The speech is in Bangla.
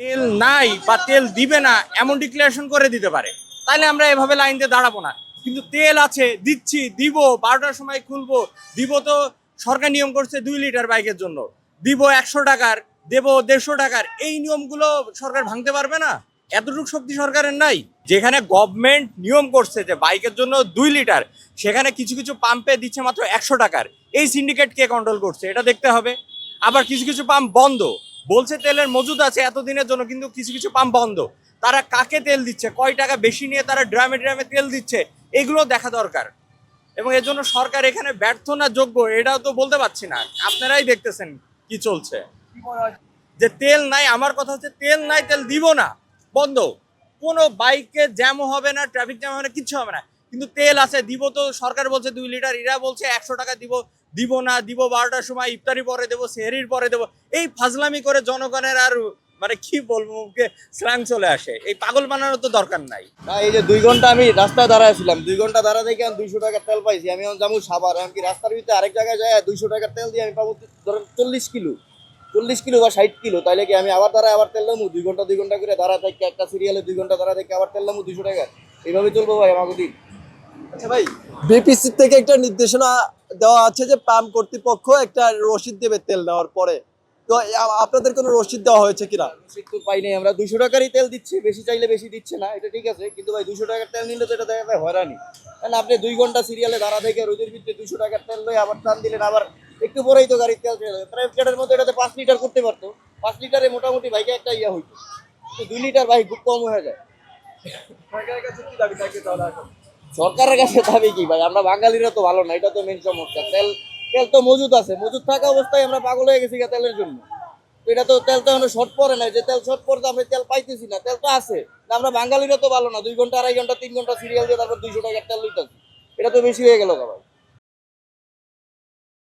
তেল নাই বা তেল দিবে না এমন ডিক্লারেশন করে দিতে পারে, তাহলে আমরা এভাবে লাইন দিয়ে দাঁড়াবো না। কিন্তু তেল আছে, দিচ্ছি, দিব, 12টার সময় খুলবো, দিব। তো সরকার নিয়ম করছে 2 লিটার বাইকের জন্য, দিব 100 টাকার, দেবো 150 টাকার। এই নিয়মগুলো সরকার ভাঙতে পারবে না? এতটুকু শক্তি সরকারের নাই? যেখানে গভর্নমেন্ট নিয়ম করছে যে বাইকের জন্য 2 লিটার, সেখানে কিছু কিছু পাম্পে দিচ্ছে মাত্র 100 টাকার। এই সিন্ডিকেট কে কন্ট্রোল করছে এটা দেখতে হবে। আবার কিছু কিছু পাম্প বন্ধ, বলছে তেলের মজুদ আছে এতদিনের জন্য, কিন্তু কিছু কিছু পাম্প বন্ধ। তারা কাকে তেল দিচ্ছে, কয় টাকা বেশি নিয়ে তারা ড্রামে ড্রামে তেল দিচ্ছে, এগুলো দেখা দরকার। এবং এর জন্য সরকার এখানে ব্যর্থ না যোগ্য এটাও তো বলতে পারছি না। আপনারাই দেখতেছেন কি চলছে, যে তেল নাই। আমার কথা হচ্ছে তেল নাই, তেল দিব না, বন্ধ। কোনো বাইকে জ্যামও হবে না, ট্রাফিক জ্যাম হবে না, কিচ্ছু হবে না। কিন্তু তেল আছে, দিব। তো সরকার বলছে 2 লিটার, এরা বলছে 100 টাকা দিব। দিব না, দিব 12টার সময়, ইফতারি পরে দেবো, সেহরির পরে দেবো। এই ফাজলামি করে জনগণের আর মানে কি বলবো, মুখে স্ল্যাং চলে আসে। এই পাগল বানানোর তো দরকার নাই। না, এই যে 2 ঘন্টা আমি রাস্তায় দাঁড়াইছিলাম, 2 ঘন্টা দাঁড়া থেকে আমি 200 টাকার তেল পাইছি। আমি এখন যাবো সাভার, এমনকি রাস্তার ভিতরে আরেক জায়গায় যায় 200 টাকার তেল দিয়ে আমি পাবো ধরেন 40 কিলো, 40 কিলো বা 60 কিলো। তাইলে কি আমি আবার দাঁড়ায় আবার তেল নেবো? 2 ঘন্টা করে দাঁড়া থেকে একটা সিরিয়ালে 2 ঘন্টা দাঁড়া থেকে আবার তেল নেবো 200 টাকা। এইভাবে চলবো ভাই আমাকে দিন। আচ্ছা ভাই, বিপিসি থেকে একটা নির্দেশনা দেওয়া আছে যে পাম্প কর্তৃপক্ষ একটা রসিদ দেবে তেল নেওয়ার পরে। তো আপনাদের কোনো রসিদ দেওয়া হয়েছে কিনা? রসিদ তো পাই নাই আমরা। 200 টাকারই তেল দিচ্ছি, বেশি চাইলে বেশি দিচ্ছে না, এটা ঠিক আছে। কিন্তু ভাই 200 টাকার তেল নিলে তো এটা দেখা যায় হয়রানি। কারণ আপনি 2 ঘন্টা সিরিয়ালে দাঁড়া থেকে রোদের ভিতরে 200 টাকার তেল লয়ে আবার টান দিলেন, আবার একটু পরেই তো গাড়ির তেল চলে যাবে। প্রাইভেটের মধ্যে এটাতে 5 লিটার করতে পারতো, 5 লিটারে মোটামুটি বাইকে একটা ইয়া হইতো। 2 লিটার বাইক খুব কম হয়ে যায়। সরকারের কাছে কি দাবি থাকে তাহলে এখন? সরকারের কাছে দাবি কি ভাই, আমরা বাঙালিরা তো ভালো না, এটা তো মেন সমস্যা। তেল তেল তো মজুদ আছে, মজুদ থাকা অবস্থায় আমরা পাগল হয়ে গেছি গা তেলের জন্য। তো এটা তো তেল তো এখন শর্ট পড়ে নাই যে তেল শর্ট পড়তে আমরা তেল পাইতেছি না, তেল তো আছে। আমরা বাঙালিরা তো ভালো না, 2 ঘন্টা 2.5 ঘন্টা 3 ঘন্টা সিরিয়াল দিয়ে তারপর 200 টাকার তেল লইতেছি। এটা তো বেশি হয়ে গেল ভাই।